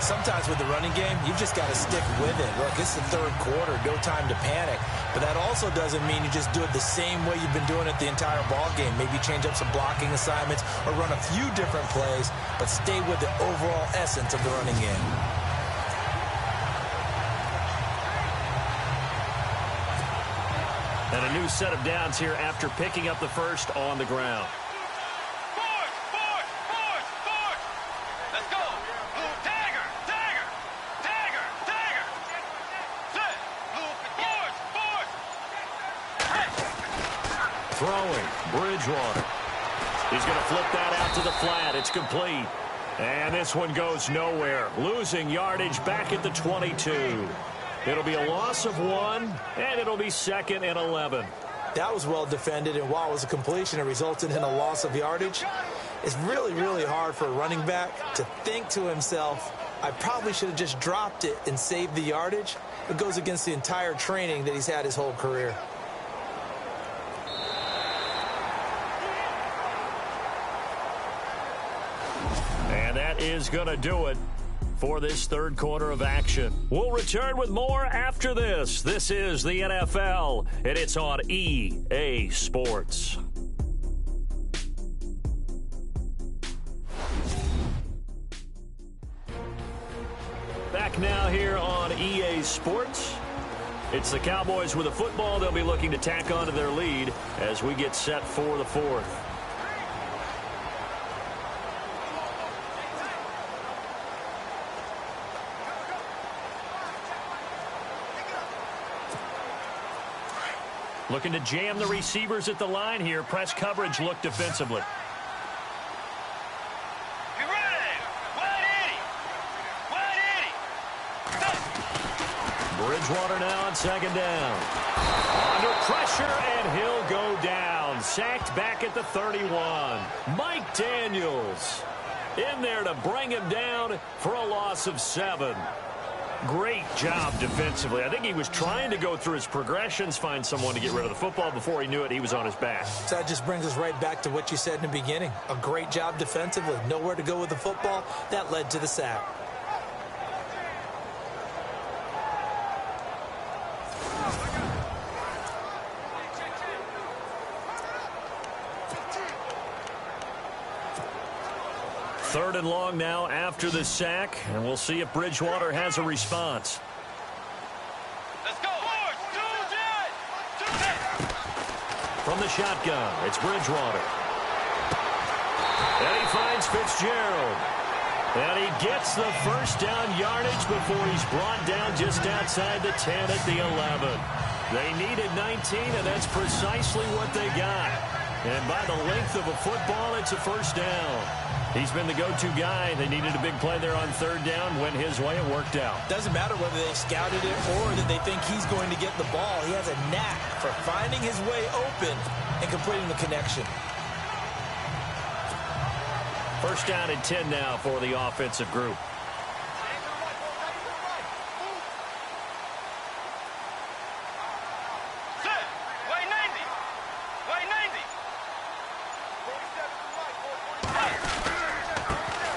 Sometimes with the running game, you've just got to stick with it. Look, it's the 3rd quarter, no time to panic. But that also doesn't mean you just do it the same way you've been doing it the entire ball game. Maybe change up some blocking assignments or run a few different plays, but stay with the overall essence of the running game. And a new set of downs here after picking up the 1st on the ground. Let's go. Tiger. Set. Throwing, Bridgewater. He's going to flip that out to the flat. It's complete. And this one goes nowhere. Losing yardage back at the 22. It'll be a loss of 1, and it'll be 2nd and 11. That was well defended, and while it was a completion, it resulted in a loss of yardage. It's really, really hard for a running back to think to himself, I probably should have just dropped it and saved the yardage. It goes against the entire training that he's had his whole career. And that is going to do it for this 3rd quarter of action. We'll return with more after this. This is the NFL, and it's on EA Sports. Back now here on EA Sports. It's the Cowboys with a football. They'll be looking to tack onto their lead as we get set for the 4th. Looking to jam the receivers at the line here. Press coverage look defensively. Get ready. 180. Bridgewater now on 2nd down. Under pressure, and he'll go down. Sacked back at the 31. Mike Daniels in there to bring him down for a loss of 7. Great job defensively. I think he was trying to go through his progressions, find someone to get rid of the football. Before he knew it, he was on his back. So that just brings us right back to what you said in the beginning. A great job defensively. Nowhere to go with the football. That led to the sack. Third and long now after the sack, and we'll see if Bridgewater has a response. Let's go. From From the shotgun, it's Bridgewater. And he finds Fitzgerald. And he gets the first down yardage before he's brought down just outside the 10 at the 11. They needed 19, and that's precisely what they got. And by the length of a football, it's a first down. He's been the go-to guy. They needed a big play there on third down. Went his way. It worked out. Doesn't matter whether they scouted it or that they think he's going to get the ball. He has a knack for finding his way open and completing the connection. First down and 10 now for the offensive group.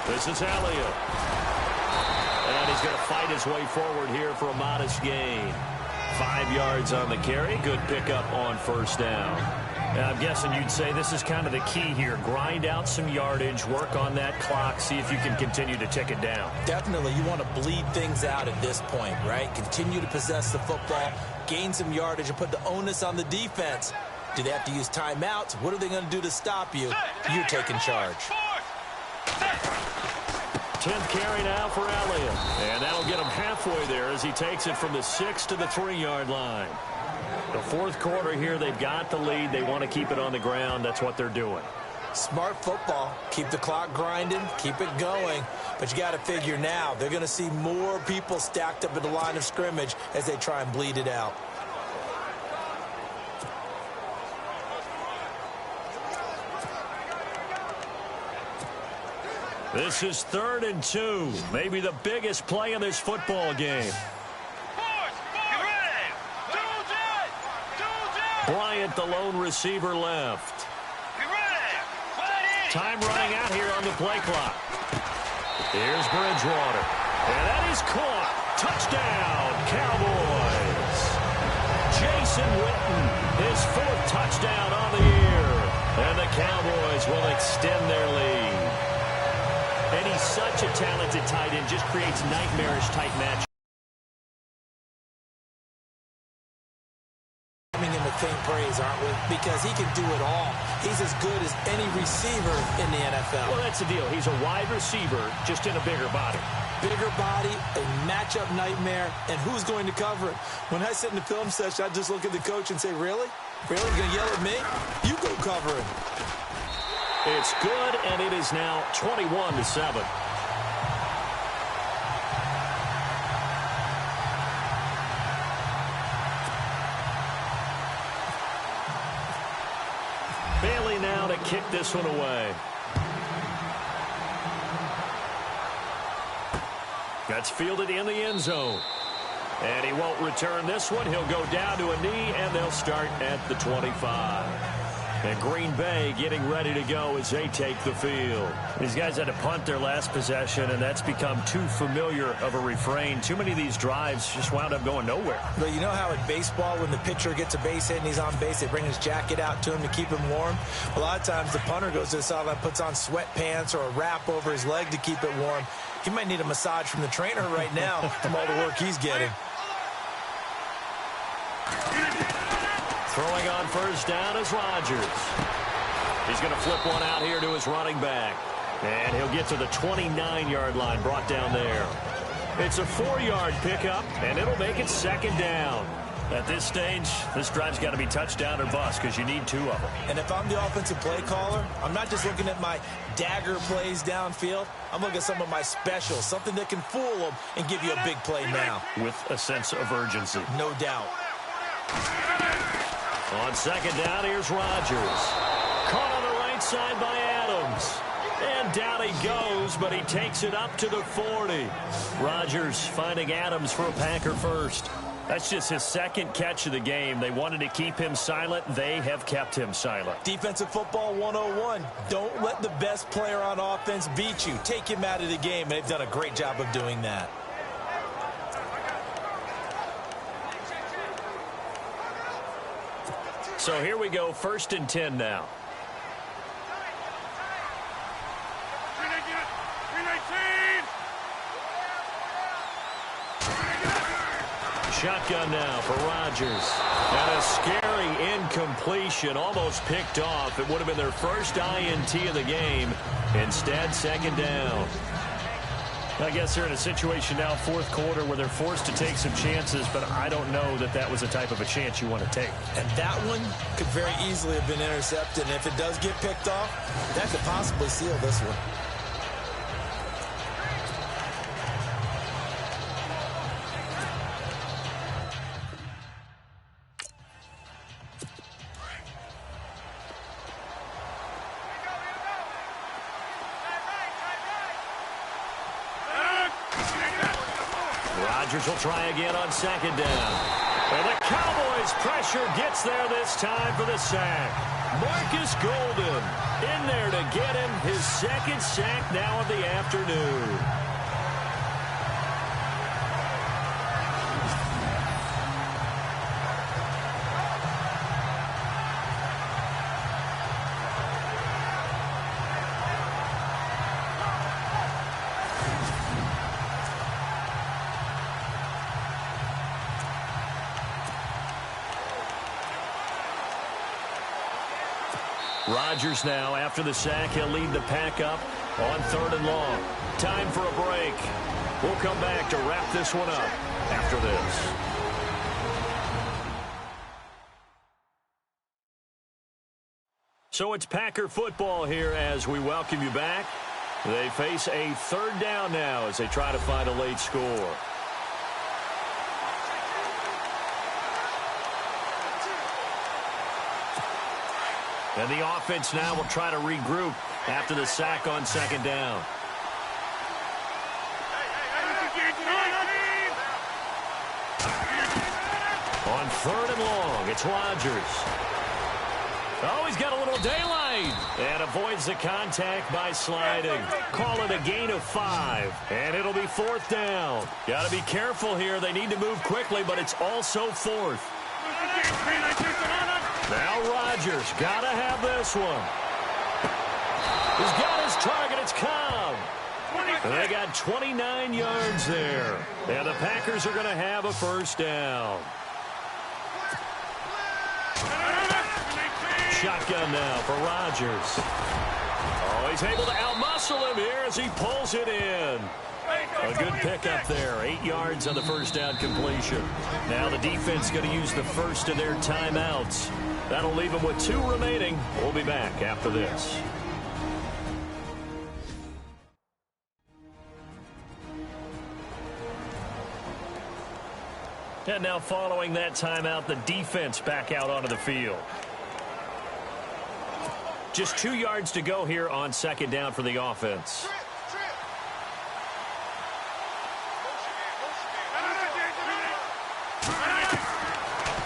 This is Elliott. And he's going to fight his way forward here for a modest gain. 5 yards on the carry. Good pickup on first down. And I'm guessing you'd say this is kind of the key here. Grind out some yardage, work on that clock, see if you can continue to tick it down. Definitely. You want to bleed things out at this point, right? Continue to possess the football, gain some yardage, and put the onus on the defense. Do they have to use timeouts? What are they going to do to stop you? You're taking charge. 10th carry now for Elliott. And that'll get him halfway there as he takes it from the 6 to the 3-yard line. The fourth quarter here, they've got the lead. They want to keep it on the ground. That's what they're doing. Smart football. Keep the clock grinding. Keep it going. But you got to figure now, they're going to see more people stacked up at the line of scrimmage as they try and bleed it out. This is 3rd and 2. Maybe the biggest play in this football game. Bryant, the lone receiver, left. Time running out here on the play clock. Here's Bridgewater. And that is caught. Touchdown, Cowboys. Jason Witten, his 4th touchdown on the year. And the Cowboys will extend their lead. And he's such a talented tight end, just creates nightmarish-type matchups. Faint praise, aren't we? Because he can do it all. He's as good as any receiver in the NFL. Well, that's the deal. He's a wide receiver, just in a bigger body. Bigger body, a matchup nightmare, and who's going to cover it? When I sit in the film session, I just look at the coach and say, really? Really? You're going to yell at me? You go cover it. It's good, and it is now 21-7. Bailey now to kick this one away. That's fielded in the end zone. And he won't return this one. He'll go down to a knee, and they'll start at the 25. And Green Bay getting ready to go as they take the field. These guys had to punt their last possession, and that's become too familiar of a refrain. Too many of these drives just wound up going nowhere. But you know how in baseball, when the pitcher gets a base hit and he's on base, they bring his jacket out to him to keep him warm? A lot of times the punter goes to the sideline, puts on sweatpants or a wrap over his leg to keep it warm. He might need a massage from the trainer right now from all the work he's getting. Throwing on first down is Rodgers. He's going to flip one out here to his running back. And he'll get to the 29-yard line, brought down there. It's a 4-yard pickup, and it'll make it 2nd down. At this stage, this drive's got to be touchdown or bust because you need 2 of them. And if I'm the offensive play caller, I'm not just looking at my dagger plays downfield. I'm looking at some of my specials, something that can fool them and give you a big play now. With a sense of urgency. No doubt. On 2nd down, here's Rodgers. Caught on the right side by Adams. And down he goes, but he takes it up to the 40. Rodgers finding Adams for a Packer first. That's just his 2nd catch of the game. They wanted to keep him silent. They have kept him silent. Defensive football 101. Don't let the best player on offense beat you. Take him out of the game, and they've done a great job of doing that. So here we go, 1st and 10 now. Shotgun now for Rodgers. And a scary incompletion, almost picked off. It would have been their first INT of the game. Instead, second down. I guess they're in a situation now, fourth quarter, where they're forced to take some chances, but I don't know that that was the type of a chance you want to take. And that one could very easily have been intercepted, and if it does get picked off, that could possibly seal this one. Rodgers will try again on second down. And the Cowboys pressure gets there this time for the sack. Marcus Golden in there to get him his second sack now of the afternoon. Rodgers now, after the sack, he'll lead the pack up on 3rd and long. Time for a break. We'll come back to wrap this one up after this. So it's Packer football here as we welcome you back. They face a 3rd down now as they try to find a late score. And the offense now will try to regroup after the sack on second down. On 3rd and long, it's Rodgers. Oh, he's got a little daylight. And avoids the contact by sliding. Call it a gain of 5. And it'll be 4th down. Got to be careful here. They need to move quickly, but it's also 4th. Now Rodgers, got to have this one. He's got his target. It's Cobb. And they got 29 yards there. And the Packers are going to have a 1st down. Shotgun now for Rodgers. Oh, he's able to outmuscle him here as he pulls it in. A good pickup there. 8 yards on the 1st down completion. Now the defense going to use the first of their timeouts. That'll leave them with 2 remaining. We'll be back after this. And now following that timeout, the defense back out onto the field. Just 2 yards to go here on second down for the offense.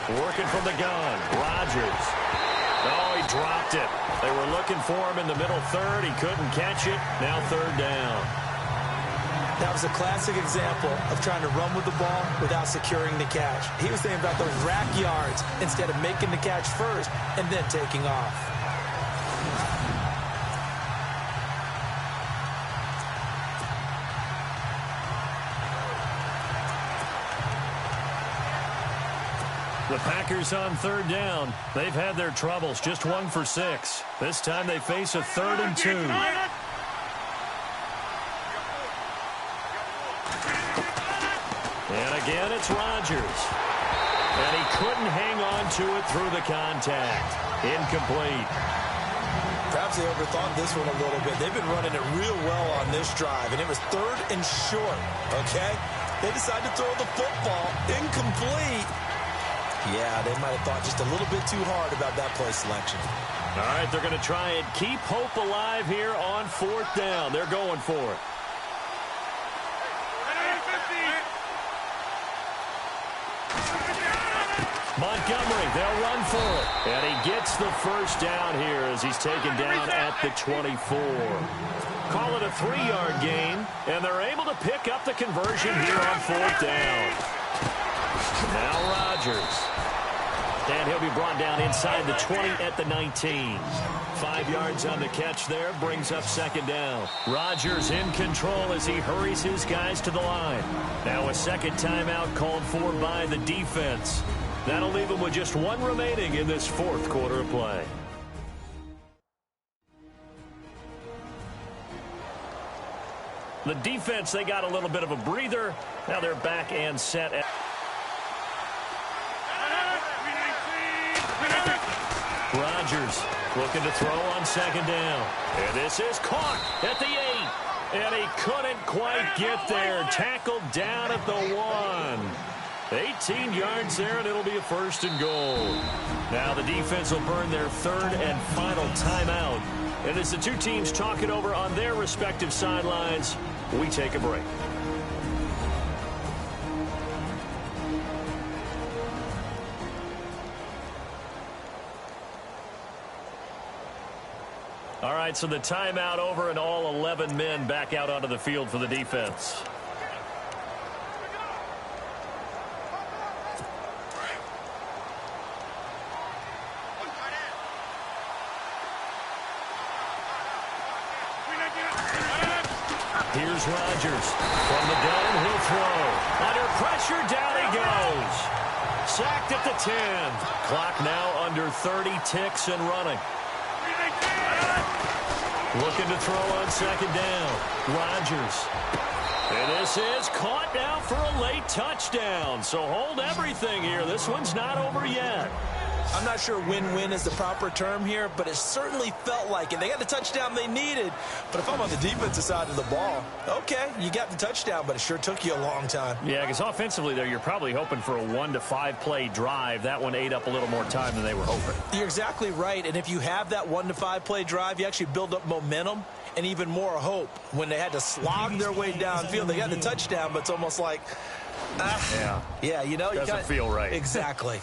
Working from the gun, Rodgers. Oh, he dropped it. They were looking for him in the middle 3rd. He couldn't catch it. Now 3rd down. That was a classic example of trying to run with the ball without securing the catch. He was thinking about those rack yards instead of making the catch first and then taking off. The Packers on 3rd down. They've had their troubles. Just 1 for 6. This time they face a 3rd and 2. And again, it's Rodgers. And he couldn't hang on to it through the contact. Incomplete. Perhaps they overthought this one a little bit. They've been running it real well on this drive, and it was 3rd and short, okay? They decided to throw the football. Incomplete. Yeah, they might have thought just a little bit too hard about that play selection. All right, they're going to try and keep hope alive here on 4th down. They're going for it. Montgomery, they'll run for it. And he gets the 1st down here as he's taken down at the 24. Call it a 3-yard gain, and they're able to pick up the conversion here on 4th down. Now Rodgers. And he'll be brought down inside the 20 at the 19. 5 yards on the catch there, brings up second down. Rodgers in control as he hurries his guys to the line. Now a second timeout called for by the defense. That'll leave them with just one remaining in this fourth quarter of play. The defense, they got a little bit of a breather. Now they're back and set. Rodgers looking to throw on second down. And this is caught at the 8. And he couldn't quite get there. Tackled down at the 1. 18 yards there, and it'll be a first and goal. Now the defense will burn their third and final timeout. And as the two teams talk it over on their respective sidelines, we take a break. All right, so the timeout over and all 11 men back out onto the field for the defense. Here's Rodgers. From the gun, he'll throw. Under pressure, down he goes. Sacked at the 10. Clock now under 30 ticks and running. Looking to throw on second down. Rodgers. And this is caught now for a late touchdown. So hold everything here. This one's not over yet. I'm not sure win-win is the proper term here, but it certainly felt like it. They got the touchdown they needed. But if I'm on the defensive side of the ball, okay, you got the touchdown, but it sure took you a long time. Yeah, because offensively there, you're probably hoping for a 1 to 5 play drive. That one ate up a little more time than they were hoping. You're exactly right. And if you have that 1 to 5 play drive, you actually build up momentum and even more hope. When they had to slog their way downfield, they got the touchdown, but it's almost like, yeah, you know, doesn't feel right. Exactly.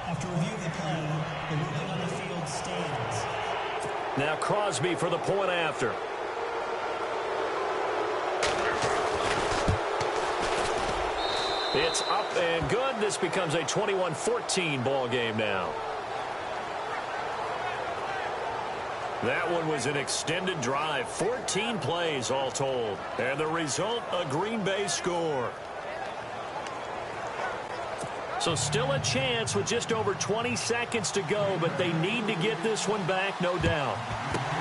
After review of the play, the ruling on the field stands. Now Crosby for the point after. It's up and good. This becomes a 21-14 ball game now. That one was an extended drive. 14 plays all told. And the result, a Green Bay score. So still a chance with just over 20 seconds to go, but they need to get this one back, no doubt.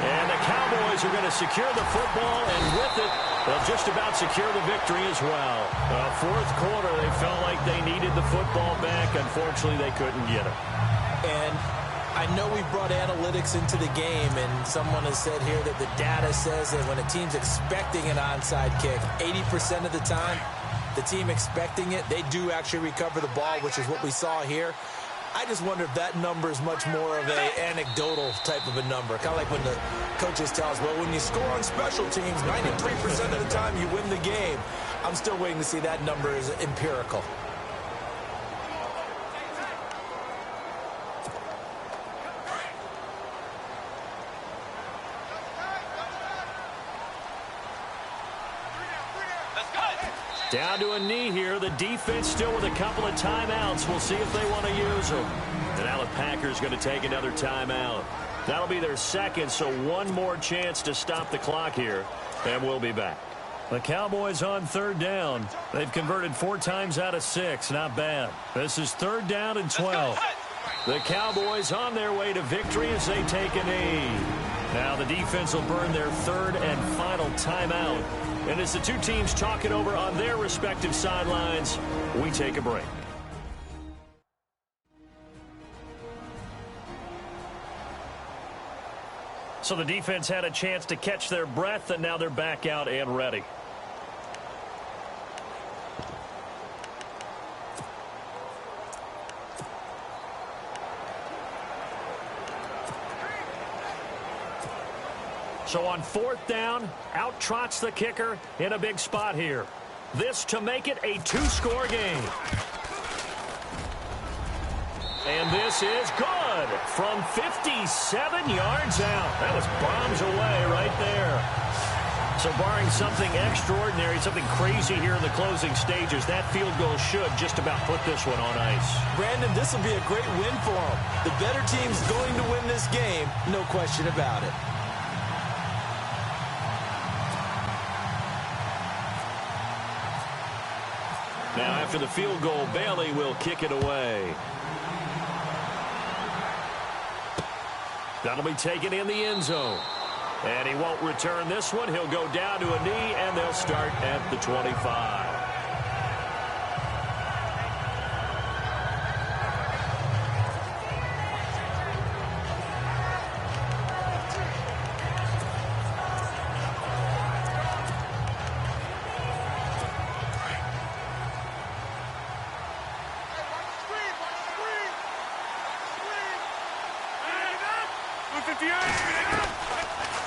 And the Cowboys are going to secure the football, and with it, they'll just about secure the victory as well. Fourth quarter, they felt like they needed the football back. Unfortunately, they couldn't get it. And I know we brought analytics into the game, and someone has said here that the data says that when a team's expecting an onside kick, 80% of the time, the team expecting it, they do actually recover the ball, which is what we saw here. I just wonder if that number is much more of an anecdotal type of a number. Kind of like when the coaches tell us, well, when you score on special teams, 93% of the time you win the game. I'm still waiting to see that number is empirical. Down to a knee here. The defense still with a couple of timeouts. We'll see if they want to use them. And now the Packers going to take another timeout. That'll be their second, so one more chance to stop the clock here. And we'll be back. The Cowboys on third down. They've converted 4 times out of 6. Not bad. This is third down and 12. The Cowboys on their way to victory as they take a knee. Now the defense will burn their third and final timeout. And as the two teams talk it over on their respective sidelines, we take a break. So the defense had a chance to catch their breath, and now they're back out and ready. So on fourth down, out trots the kicker in a big spot here. This to make it a two-score game. And this is good from 57 yards out. That was bombs away right there. So barring something extraordinary, something crazy here in the closing stages, that field goal should just about put this one on ice. Brandon, this will be a great win for them. The better team's going to win this game, no question about it. Now after the field goal, Bailey will kick it away. That'll be taken in the end zone. And he won't return this one. He'll go down to a knee, and they'll start at the 25.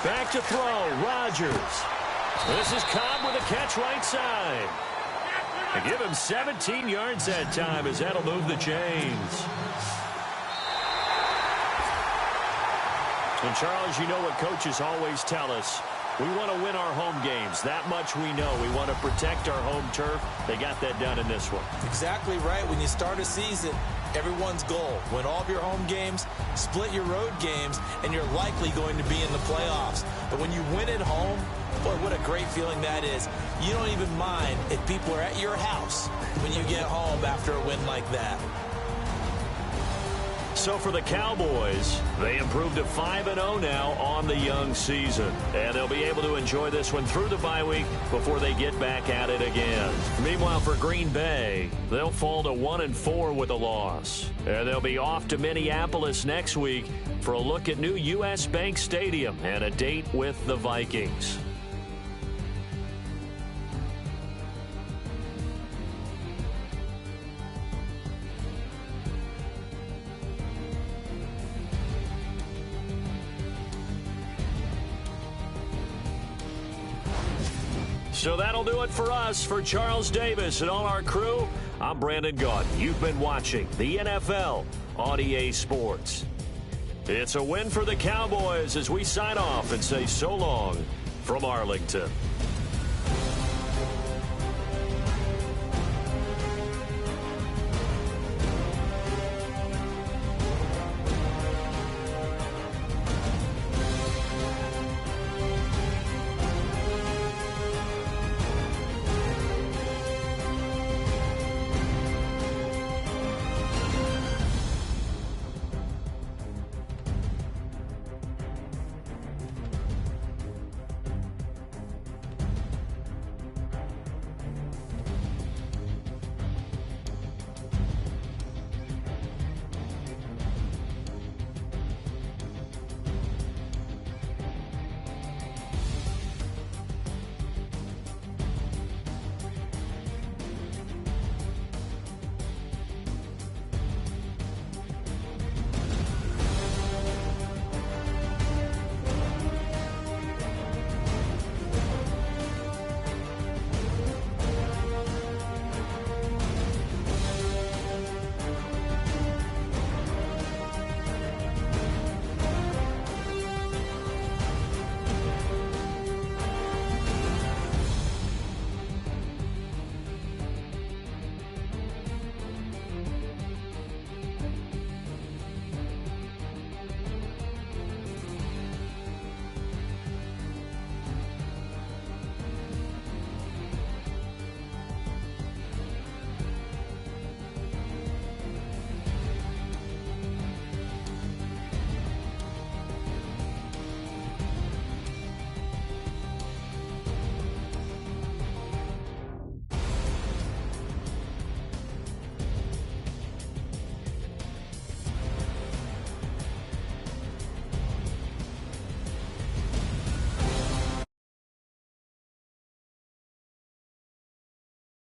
Back to throw, Rodgers. This is Cobb with a catch right side. They give him 17 yards that time as that'll move the chains. And Charles, you know what coaches always tell us. We want to win our home games. That much we know. We want to protect our home turf. They got that done in this one. Exactly right. When you start a season, everyone's goal, win all of your home games, split your road games, and you're likely going to be in the playoffs. But when you win at home, boy, what a great feeling that is. You don't even mind if people are at your house when you get home after a win like that. So for the Cowboys, they improved to 5-0 now on the young season. And they'll be able to enjoy this one through the bye week before they get back at it again. Meanwhile, for Green Bay, they'll fall to 1-4 with a loss. And they'll be off to Minneapolis next week for a look at new U.S. Bank Stadium and a date with the Vikings. So that'll do it for us. For Charles Davis and all our crew, I'm Brandon Gaudin. You've been watching the NFL on EA Sports. It's a win for the Cowboys as we sign off and say so long from Arlington.